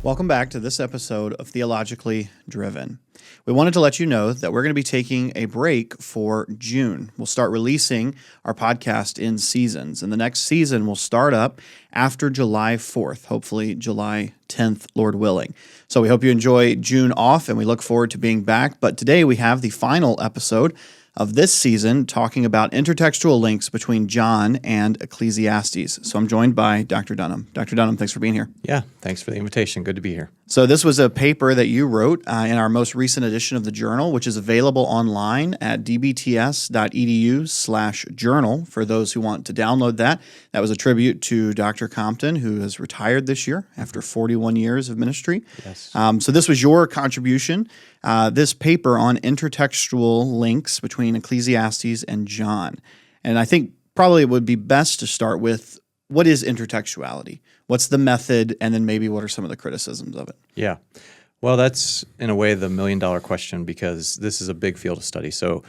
Welcome back to this episode of Theologically Driven. We wanted to let you know that we're going to be taking a break for June. We'll start releasing our podcast in seasons, and the next season will start up after July 4th, hopefully July 10th, Lord willing. So we hope you enjoy June off, and we look forward to being back. But today we have the final episode of this season talking about intertextual links between John and Ecclesiastes. So I'm joined by Dr. Dunham. Dr. Dunham, thanks for being here. Yeah, thanks for the invitation. Good to be here. So this was a paper that you wrote in our most recent edition of the journal, which is available online at dbts.edu/journal for those who want to download that. That was a tribute to Dr. Compton, who has retired this year after 41 years of ministry. Yes. So this was your contribution, this paper on intertextual links between Ecclesiastes and John. And I think probably it would be best to start with, what is intertextuality? What's the method? And then maybe what are some of the criticisms of it? Yeah. Well, that's in a way the million-dollar question, because this is a big field of study. So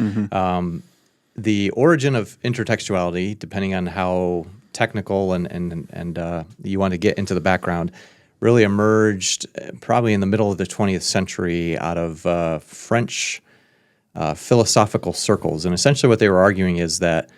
the origin of intertextuality, depending on how technical and you want to get into the background, really emerged probably in the middle of the 20th century out of French philosophical circles. And essentially what they were arguing is that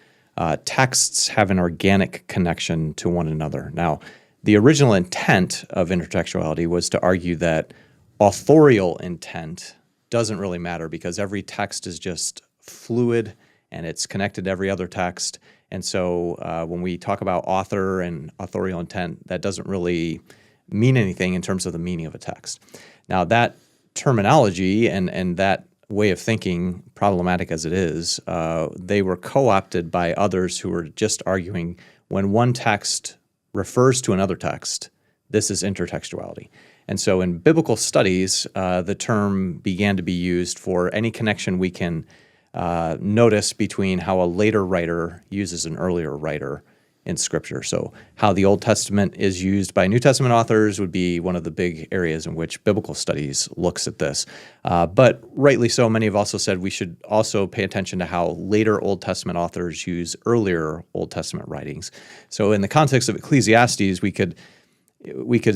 texts have an organic connection to one another. Now, the original intent of intertextuality was to argue that authorial intent doesn't really matter, because every text is just fluid and it's connected to every other text. And so when we talk about author and authorial intent, that doesn't really mean anything in terms of the meaning of a text. Now, that terminology and that way of thinking, problematic as it is, they were co-opted by others who were just arguing when one text refers to another text, this is intertextuality. And so in biblical studies, the term began to be used for any connection we can notice between how a later writer uses an earlier writer in Scripture. So how the Old Testament is used by New Testament authors would be one of the big areas in which biblical studies looks at this. But rightly so, many have also said we should also pay attention to how later Old Testament authors use earlier Old Testament writings. So in the context of Ecclesiastes, we could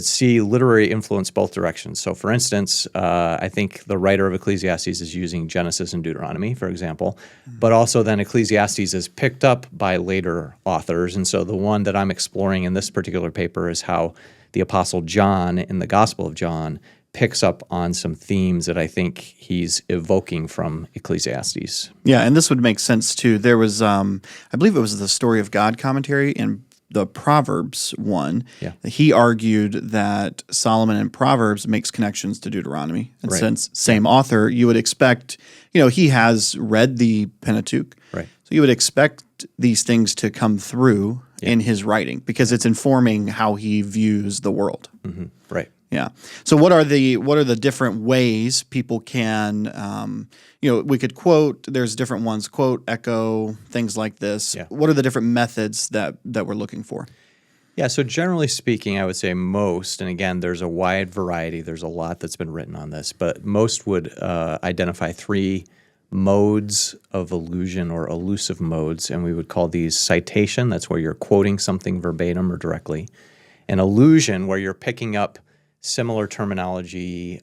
see literary influence both directions. So for instance, I think the writer of Ecclesiastes is using Genesis and Deuteronomy, for example, but also then Ecclesiastes is picked up by later authors. And so the one that I'm exploring in this particular paper is how the Apostle John in the Gospel of John picks up on some themes that I think he's evoking from Ecclesiastes. Yeah, and this would make sense too. There was, I believe it was the Story of God commentary in the Proverbs one. Yeah. He argued that Solomon in Proverbs makes connections to Deuteronomy. And Right. since same author, you would expect, he has read the Pentateuch. Right. So you would expect these things to come through in his writing, because it's informing how he views the world. Mm-hmm. Right. Yeah. So what are the different ways people can, we could quote, there's different ones, quote, echo, things like this. Yeah. What are the different methods that we're looking for? Yeah, so generally speaking, I would say most, and again, there's a wide variety, there's a lot that's been written on this, but most would identify three modes of allusion or allusive modes, and we would call these citation, that's where you're quoting something verbatim or directly, an allusion, where you're picking up similar terminology,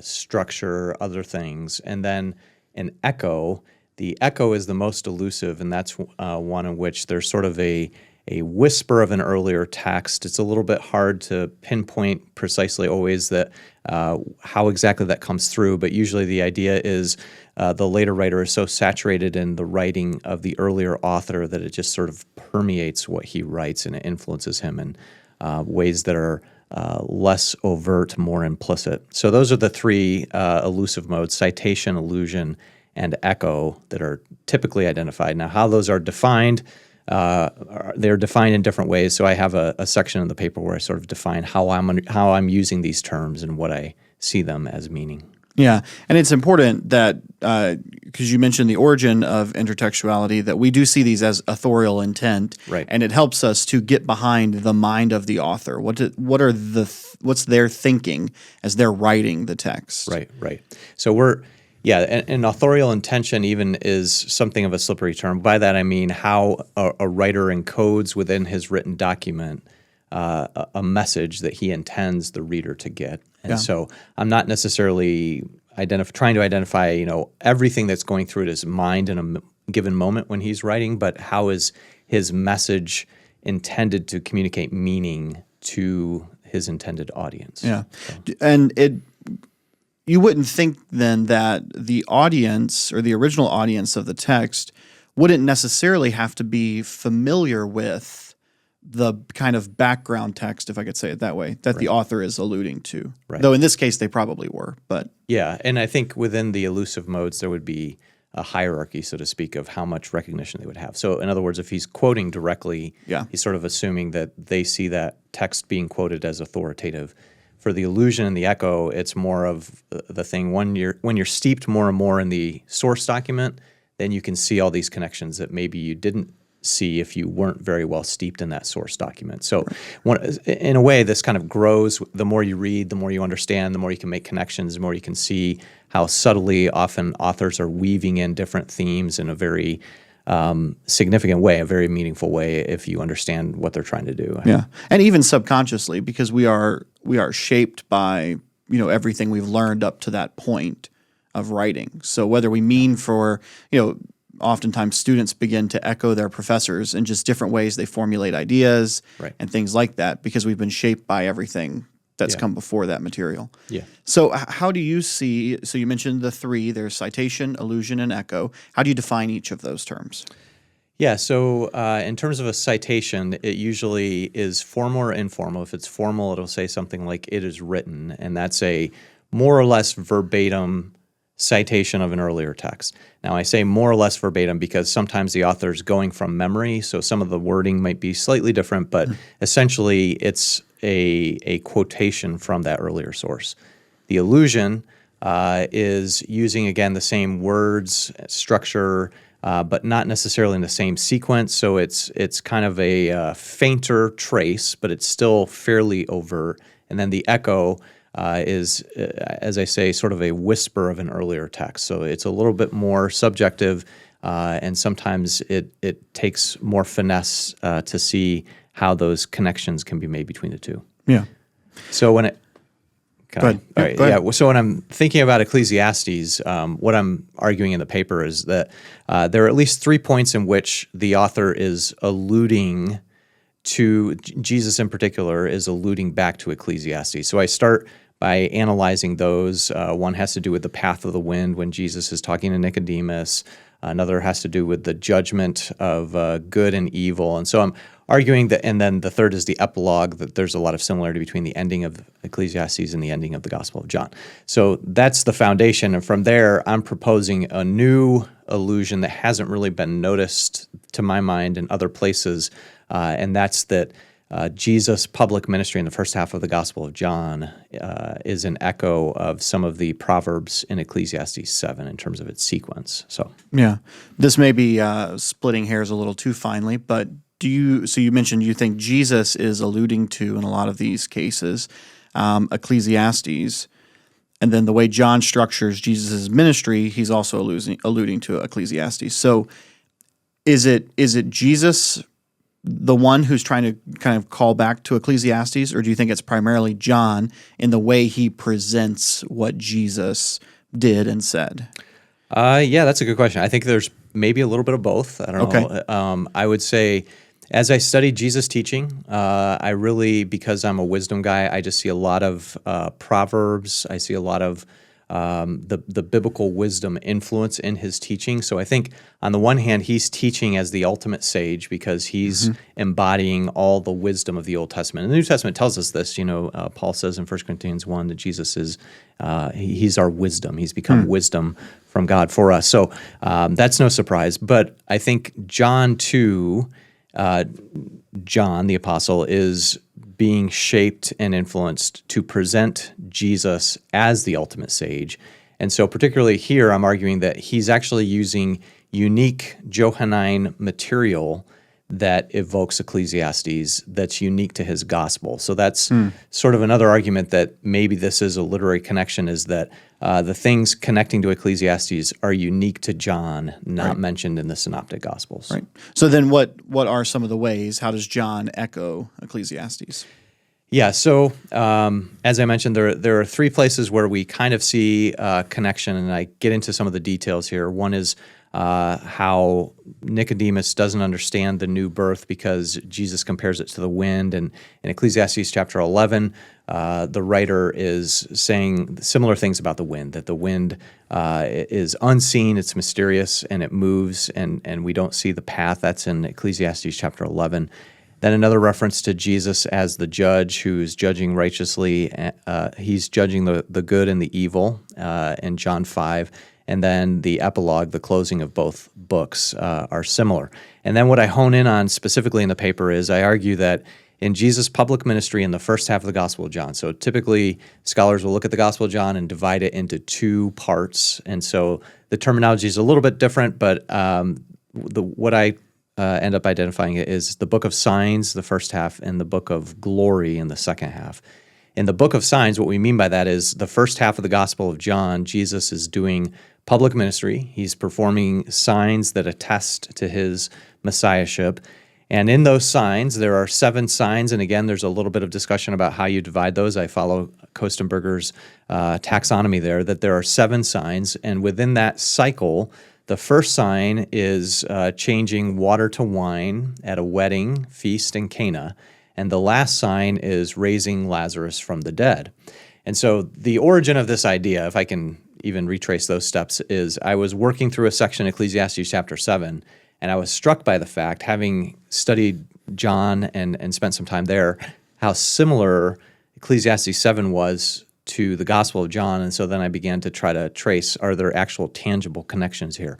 structure, other things, and then an echo. The echo is the most elusive, and that's one in which there's sort of a whisper of an earlier text. It's a little bit hard to pinpoint precisely always that how exactly that comes through, but usually the idea is the later writer is so saturated in the writing of the earlier author that it just sort of permeates what he writes, and it influences him in ways that are less overt, more implicit. So those are the three elusive modes: citation, allusion, and echo, that are typically identified. Now, how those are defined, they're defined in different ways. So I have a section in the paper where I sort of define how I'm using these terms and what I see them as meaning. Yeah, and it's important that, because you mentioned the origin of intertextuality, that we do see these as authorial intent, Right. And it helps us to get behind the mind of the author. What's their thinking as they're writing the text? Right. So and authorial intention even is something of a slippery term. By that I mean how a writer encodes within his written document a message that he intends the reader to get. And Yeah. so I'm not necessarily trying to identify, everything that's going through his mind in a given moment when he's writing, but how is his message intended to communicate meaning to his intended audience? Yeah. And you wouldn't think then that the audience or the original audience of the text wouldn't necessarily have to be familiar with the kind of background text, if I could say it that way, that the author is alluding to. Right. Though in this case, they probably were. But Yeah, and I think within the elusive modes, there would be a hierarchy, so to speak, of how much recognition they would have. So in other words, if he's quoting directly, he's sort of assuming that they see that text being quoted as authoritative. For the illusion and the echo, it's more of the thing when you're steeped more and more in the source document, then you can see all these connections that maybe you didn't see if you weren't very well steeped in that source document. So in a way, this kind of grows. The more you read, the more you understand, the more you can make connections, the more you can see how subtly often authors are weaving in different themes in a very significant way, a very meaningful way, if you understand what they're trying to do. yeah, and even subconsciously, because we are shaped by everything we've learned up to that point of writing. So whether we mean for oftentimes students begin to echo their professors in just different ways they formulate ideas and things like that, because we've been shaped by everything that's come before that material. Yeah. So how do you see, so you mentioned the three, there's citation, allusion, and echo. How do you define each of those terms? Yeah, so in terms of a citation, it usually is formal or informal. If it's formal, it'll say something like, "it is written," and that's a more or less verbatim citation of an earlier text. Now, I say more or less verbatim because sometimes the author's going from memory, so some of the wording might be slightly different, but essentially it's a quotation from that earlier source. The allusion is using, again, the same words, structure, but not necessarily in the same sequence, so it's kind of a fainter trace, but it's still fairly overt. And then the echo is, as I say, sort of a whisper of an earlier text. So it's a little bit more subjective, and sometimes it takes more finesse to see how those connections can be made between the two. Yeah. So when Go ahead. All right, Go ahead. yeah. So when I'm thinking about Ecclesiastes, what I'm arguing in the paper is that there are at least 3 points in which the author is alluding to, Jesus in particular, is alluding back to Ecclesiastes. So I start by analyzing those. One has to do with the path of the wind when Jesus is talking to Nicodemus. Another has to do with the judgment of good and evil. And so I'm arguing that, and then the third is the epilogue, that there's a lot of similarity between the ending of Ecclesiastes and the ending of the Gospel of John. So that's the foundation. And from there, I'm proposing a new allusion that hasn't really been noticed, to my mind, in other places, and that's that Jesus' public ministry in the first half of the Gospel of John is an echo of some of the Proverbs in Ecclesiastes 7 in terms of its sequence. So Yeah. This may be splitting hairs a little too finely, but so you mentioned you think Jesus is alluding to, in a lot of these cases, Ecclesiastes, and then the way John structures Jesus' ministry, he's also alluding to Ecclesiastes. So is it Jesus the one who's trying to kind of call back to Ecclesiastes, or do you think it's primarily John in the way he presents what Jesus did and said? Yeah, that's a good question. I think there's maybe a little bit of both. I don't know. I would say, as I studied Jesus' teaching, I really, because I'm a wisdom guy, I just see a lot of Proverbs. I see a lot of the biblical wisdom influence in his teaching. So I think on the one hand, he's teaching as the ultimate sage because he's embodying all the wisdom of the Old Testament. And the New Testament tells us this. Paul says in 1 Corinthians 1 that Jesus is he's our wisdom. He's become wisdom from God for us. So that's no surprise. But I think John too, John the apostle, is being shaped and influenced to present Jesus as the ultimate sage. And so particularly here, I'm arguing that he's actually using unique Johannine material that evokes Ecclesiastes that's unique to his gospel. So that's sort of another argument that maybe this is a literary connection, is that the things connecting to Ecclesiastes are unique to John, not mentioned in the synoptic gospels. Right. So then what are some of the ways? How does John echo Ecclesiastes? Yeah, so as I mentioned, there are three places where we kind of see connection, and I get into some of the details here. One is how Nicodemus doesn't understand the new birth because Jesus compares it to the wind. And in Ecclesiastes chapter 11, the writer is saying similar things about the wind, that the wind is unseen, it's mysterious, and it moves, and we don't see the path. That's in Ecclesiastes chapter 11. Then another reference to Jesus as the judge who's judging righteously. He's judging the good and the evil in John 5. And then the epilogue, the closing of both books, are similar. And then what I hone in on specifically in the paper is I argue that in Jesus' public ministry in the first half of the Gospel of John, so typically scholars will look at the Gospel of John and divide it into two parts. And so the terminology is a little bit different, but what I end up identifying it is the book of signs, the first half, and the book of glory in the second half. In the book of signs, what we mean by that is the first half of the Gospel of John, Jesus is doing public ministry. He's performing signs that attest to his messiahship. And in those signs, there are 7 signs. And again, there's a little bit of discussion about how you divide those. I follow Kostenberger's taxonomy that there are 7 signs. And within that cycle, the first sign is changing water to wine at a wedding feast in Cana. And the last sign is raising Lazarus from the dead. And so the origin of this idea, if I can even retrace those steps, is I was working through a section in Ecclesiastes chapter 7, and I was struck by the fact, having studied John and spent some time there, how similar Ecclesiastes 7 was to the Gospel of John. And so then I began to try to trace, are there actual tangible connections here?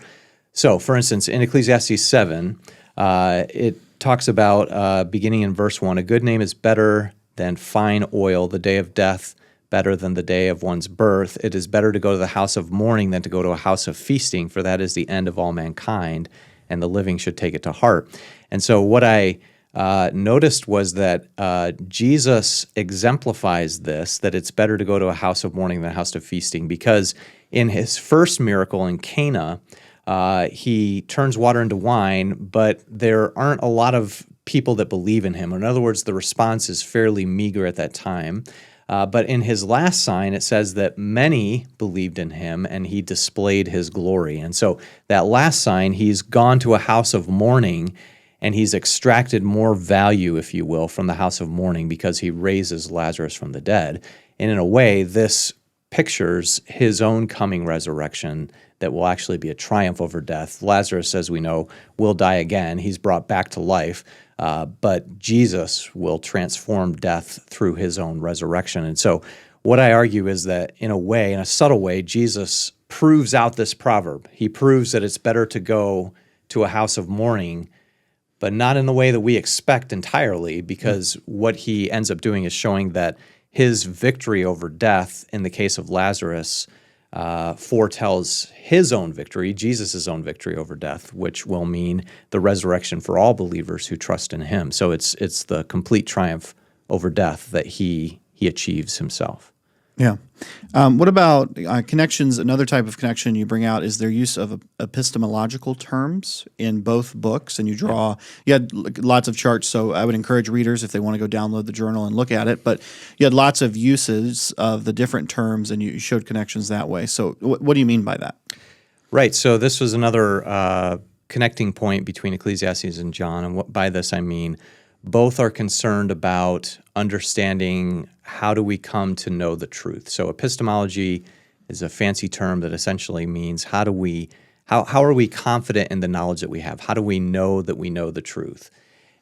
So, for instance, in Ecclesiastes 7, it talks about, beginning in verse 1, a good name is better than fine oil, the day of death better than the day of one's birth. It is better to go to the house of mourning than to go to a house of feasting, for that is the end of all mankind, and the living should take it to heart. And so what I noticed was that Jesus exemplifies this, that it's better to go to a house of mourning than a house of feasting, because in his first miracle in Cana, he turns water into wine, but there aren't a lot of people that believe in him. In other words, the response is fairly meager at that time. But in his last sign, it says that many believed in him and he displayed his glory. And so that last sign, he's gone to a house of mourning and he's extracted more value, if you will, from the house of mourning because he raises Lazarus from the dead. And in a way, this pictures his own coming resurrection that will actually be a triumph over death. Lazarus, as we know, will die again. He's brought back to life. But Jesus will transform death through his own resurrection. And so what I argue is that in a way, in a subtle way, Jesus proves out this proverb. He proves that it's better to go to a house of mourning, but not in the way that we expect entirely, because what he ends up doing is showing that his victory over death in the case of Lazarus foretells his own victory, Jesus' own victory over death, which will mean the resurrection for all believers who trust in him. So it's the complete triumph over death that he achieves himself. Yeah. What about connections? Another type of connection you bring out is their use of epistemological terms in both books, and you had lots of charts, so I would encourage readers, if they want to go download the journal and look at it, but you had lots of uses of the different terms, and you showed connections that way. So what do you mean by that? Right, so this was another connecting point between Ecclesiastes and John, and by this I mean both are concerned about understanding how do we come to know the truth. So epistemology is a fancy term that essentially means how are we confident in the knowledge that we have? How do we know that we know the truth?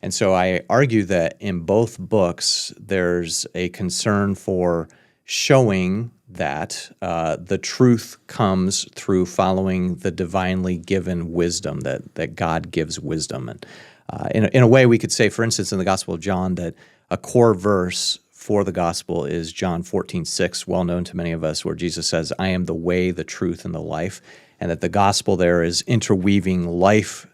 And so I argue that in both books, there's a concern for showing that the truth comes through following the divinely given wisdom, that God gives wisdom. And in a way, we could say, for instance, in the Gospel of John, that a core verse for the Gospel is John 14:6, well known to many of us, where Jesus says, I am the way, the truth, and the life, and that the Gospel there is interweaving life,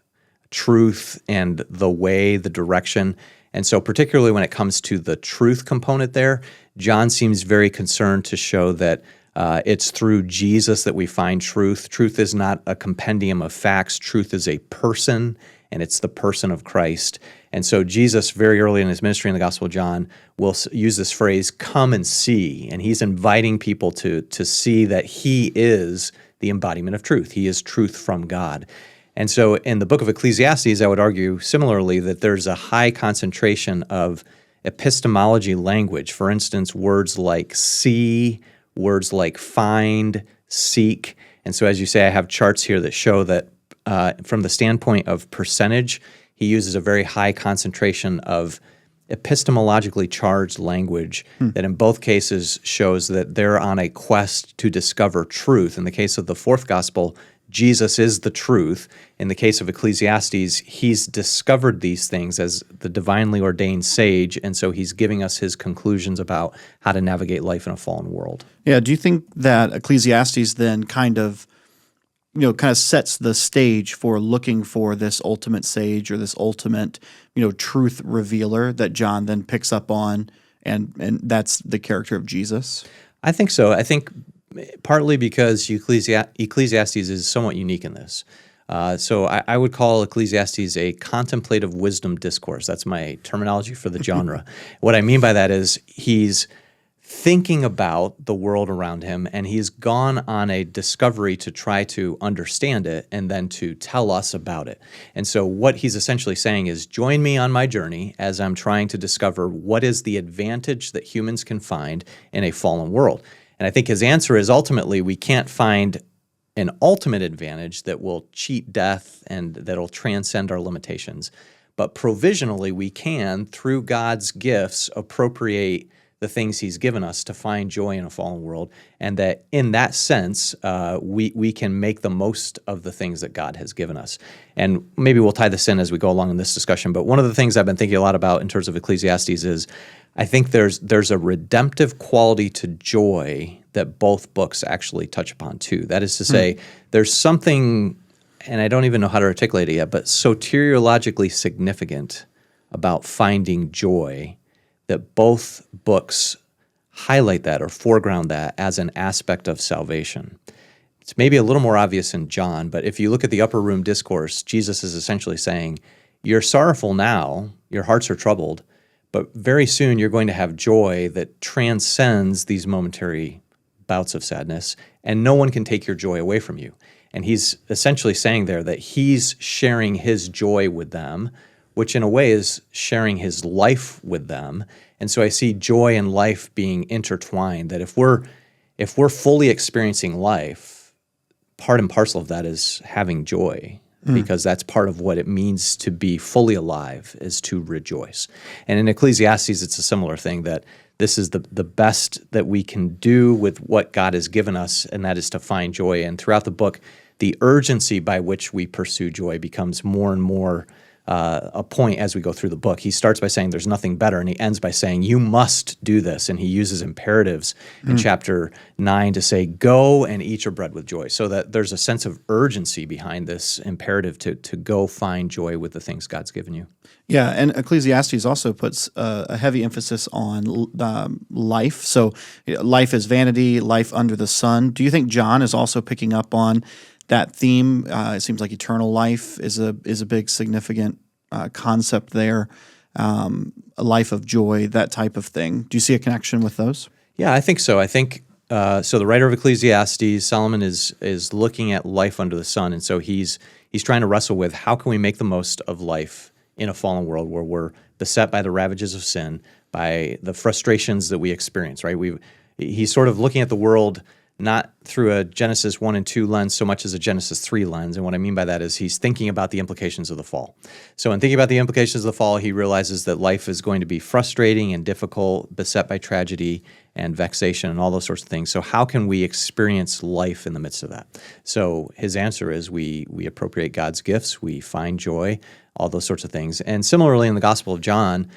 truth, and the way, the direction. And so particularly when it comes to the truth component there, John seems very concerned to show that it's through Jesus that we find truth. Truth is not a compendium of facts. Truth is a person, and it's the person of Christ. And so Jesus, very early in his ministry in the Gospel of John, will use this phrase, come and see. And he's inviting people to see that he is the embodiment of truth. He is truth from God. And so in the book of Ecclesiastes, I would argue similarly that there's a high concentration of epistemology language. For instance, words like see, words like find, seek. And so as you say, I have charts here that show that from the standpoint of percentage, he uses a very high concentration of epistemologically charged language that in both cases shows that they're on a quest to discover truth. In the case of the fourth gospel, Jesus is the truth. In the case of Ecclesiastes, he's discovered these things as the divinely ordained sage, and so he's giving us his conclusions about how to navigate life in a fallen world. Yeah, do you think that Ecclesiastes then kind of sets the stage for looking for this ultimate sage or this ultimate, truth revealer that John then picks up on, and that's the character of Jesus? I think so. I think partly because Ecclesiastes is somewhat unique in this. So I would call Ecclesiastes a contemplative wisdom discourse. That's my terminology for the genre. What I mean by that is he's thinking about the world around him, and he's gone on a discovery to try to understand it and then to tell us about it. And so what he's essentially saying is, join me on my journey as I'm trying to discover what is the advantage that humans can find in a fallen world. And I think his answer is ultimately we can't find an ultimate advantage that will cheat death and that'll transcend our limitations. But provisionally we can, through God's gifts, appropriate the things he's given us to find joy in a fallen world, and that in that sense, we can make the most of the things that God has given us. And maybe we'll tie this in as we go along in this discussion, but one of the things I've been thinking a lot about in terms of Ecclesiastes is I think there's a redemptive quality to joy that both books actually touch upon too. That is to say, there's something, and I don't even know how to articulate it yet, but soteriologically significant about finding joy that both books highlight that or foreground that as an aspect of salvation. It's maybe a little more obvious in John, but if you look at the upper room discourse, Jesus is essentially saying, you're sorrowful now, your hearts are troubled, but very soon you're going to have joy that transcends these momentary bouts of sadness, and no one can take your joy away from you. And he's essentially saying there that he's sharing his joy with them, which in a way is sharing his life with them. And so I see joy and life being intertwined, that if we're fully experiencing life, part and parcel of that is having joy, because that's part of what it means to be fully alive, is to rejoice. And in Ecclesiastes, it's a similar thing, that this is the best that we can do with what God has given us, and that is to find joy. And throughout the book, the urgency by which we pursue joy becomes more and more a point as we go through the book. He starts by saying there's nothing better, and he ends by saying you must do this. And he uses imperatives in chapter 9 to say, go and eat your bread with joy, so that there's a sense of urgency behind this imperative to go find joy with the things God's given you. Yeah, and Ecclesiastes also puts a heavy emphasis on life. So life is vanity, life under the sun. Do you think John is also picking up on that theme? It seems like eternal life is a big significant concept there. A life of joy, that type of thing. Do you see a connection with those? Yeah, I think so. I think so. The writer of Ecclesiastes, Solomon, is looking at life under the sun, and so he's trying to wrestle with how can we make the most of life in a fallen world where we're beset by the ravages of sin, by the frustrations that we experience. Right? He's sort of looking at the world not through a Genesis 1 and 2 lens so much as a Genesis 3 lens. And what I mean by that is he's thinking about the implications of the fall. So in thinking about the implications of the fall, he realizes that life is going to be frustrating and difficult, beset by tragedy and vexation and all those sorts of things. So how can we experience life in the midst of that? So his answer is we appropriate God's gifts, we find joy, all those sorts of things. And similarly in the Gospel of John,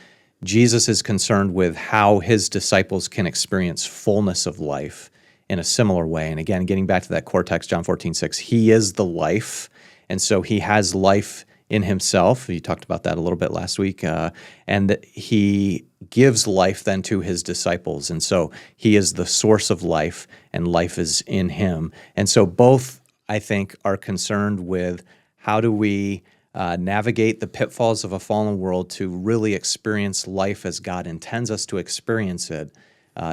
Jesus is concerned with how his disciples can experience fullness of life in a similar way. And again, getting back to that core text, John 14:6, he is the life, and so he has life in himself. You talked about that a little bit last week, and he gives life then to his disciples, and so he is the source of life, and life is in him. And so both, I think, are concerned with how do we navigate the pitfalls of a fallen world to really experience life as God intends us to experience it,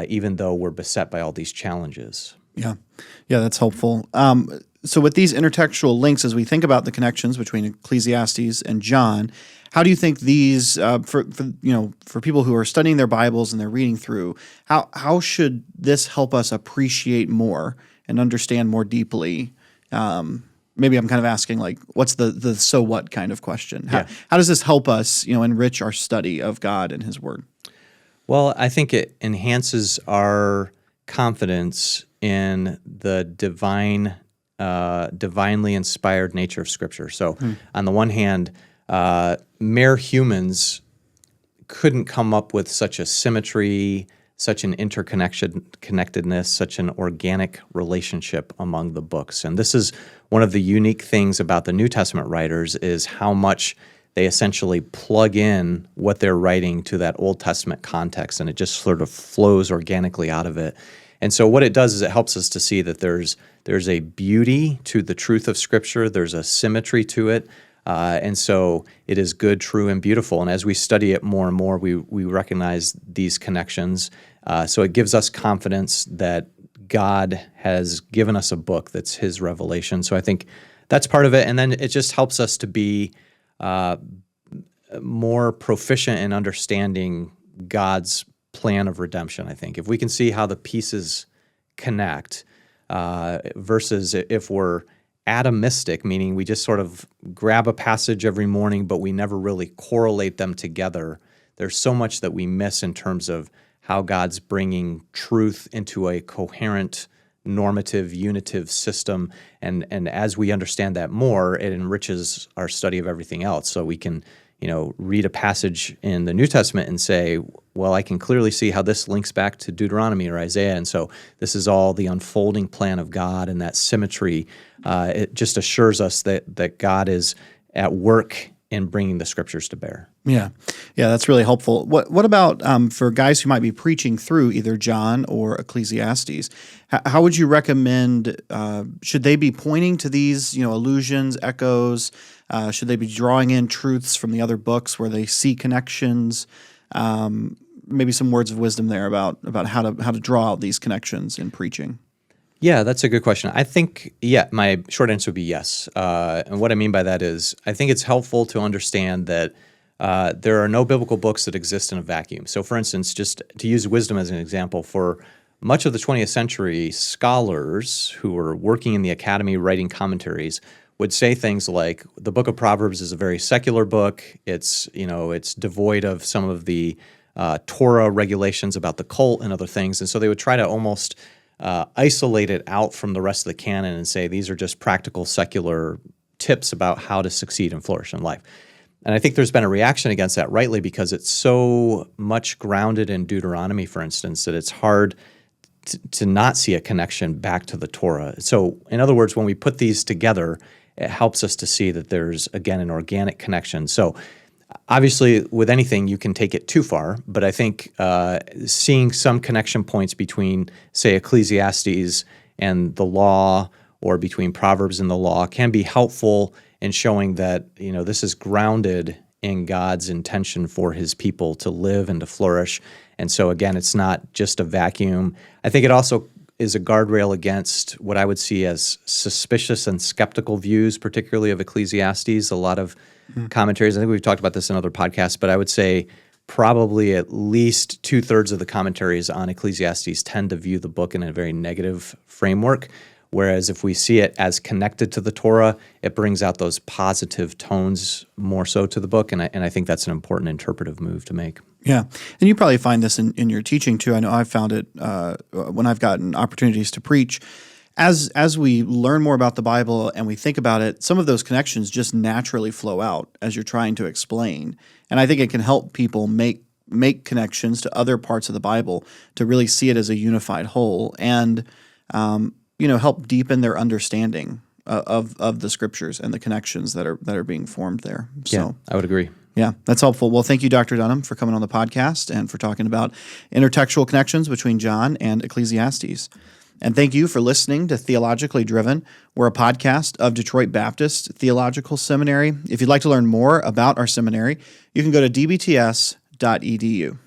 even though we're beset by all these challenges. Yeah, that's helpful. So with these intertextual links, as we think about the connections between Ecclesiastes and John, how do you think these, for people who are studying their Bibles and they're reading through, how should this help us appreciate more and understand more deeply? Maybe I'm kind of asking, like, what's the so what kind of question? How does this help us, enrich our study of God and His Word? Well, I think it enhances our confidence in the divinely inspired nature of Scripture. So, on the one hand, mere humans couldn't come up with such a symmetry, such an interconnectedness, such an organic relationship among the books. And this is one of the unique things about the New Testament writers, is how much they essentially plug in what they're writing to that Old Testament context, and it just sort of flows organically out of it. And so what it does is it helps us to see that there's a beauty to the truth of Scripture, there's a symmetry to it, and so it is good, true, and beautiful. And as we study it more and more, we recognize these connections. So it gives us confidence that God has given us a book that's His revelation. So I think that's part of it. And then it just helps us to be more proficient in understanding God's plan of redemption, I think. If we can see how the pieces connect, versus if we're atomistic, meaning we just sort of grab a passage every morning, but we never really correlate them together, there's so much that we miss in terms of how God's bringing truth into a coherent, normative, unitive system. And as we understand that more, it enriches our study of everything else. So we can, read a passage in the New Testament and say, well, I can clearly see how this links back to Deuteronomy or Isaiah. And so this is all the unfolding plan of God, and that symmetry, it just assures us that God is at work in bringing the Scriptures to bear. Yeah, that's really helpful. What about for guys who might be preaching through either John or Ecclesiastes? How would you recommend? Should they be pointing to these, allusions, echoes? Should they be drawing in truths from the other books where they see connections? Maybe some words of wisdom there about how to draw out these connections in preaching. Yeah, that's a good question. I think, my short answer would be yes. And what I mean by that is I think it's helpful to understand that there are no biblical books that exist in a vacuum. So for instance, just to use wisdom as an example, for much of the 20th century, scholars who were working in the academy writing commentaries would say things like, the book of Proverbs is a very secular book. It's devoid of some of the Torah regulations about the cult and other things. And so they would try to almost isolate it out from the rest of the canon and say these are just practical secular tips about how to succeed and flourish in life. And I think there's been a reaction against that, rightly, because it's so much grounded in Deuteronomy, for instance, that it's hard to not see a connection back to the Torah. So in other words, when we put these together, it helps us to see that there's, again, an organic connection. So obviously, with anything, you can take it too far, but I think seeing some connection points between, say, Ecclesiastes and the law, or between Proverbs and the law, can be helpful in showing that this is grounded in God's intention for His people to live and to flourish. And so, again, it's not just a vacuum. I think it also is a guardrail against what I would see as suspicious and skeptical views, particularly of Ecclesiastes. A lot of commentaries, I think we've talked about this in other podcasts, but I would say probably at least 2/3 of the commentaries on Ecclesiastes tend to view the book in a very negative framework, whereas if we see it as connected to the Torah, it brings out those positive tones more so to the book, and I think that's an important interpretive move to make. Yeah, and you probably find this in your teaching too. I know I've found it when I've gotten opportunities to preach. As we learn more about the Bible and we think about it, some of those connections just naturally flow out as you're trying to explain. And I think it can help people make connections to other parts of the Bible to really see it as a unified whole, and help deepen their understanding of the Scriptures and the connections that are being formed there. So, yeah, I would agree. Yeah, that's helpful. Well, thank you, Dr. Dunham, for coming on the podcast and for talking about intertextual connections between John and Ecclesiastes. And thank you for listening to Theologically Driven. We're a podcast of Detroit Baptist Theological Seminary. If you'd like to learn more about our seminary, you can go to dbts.edu.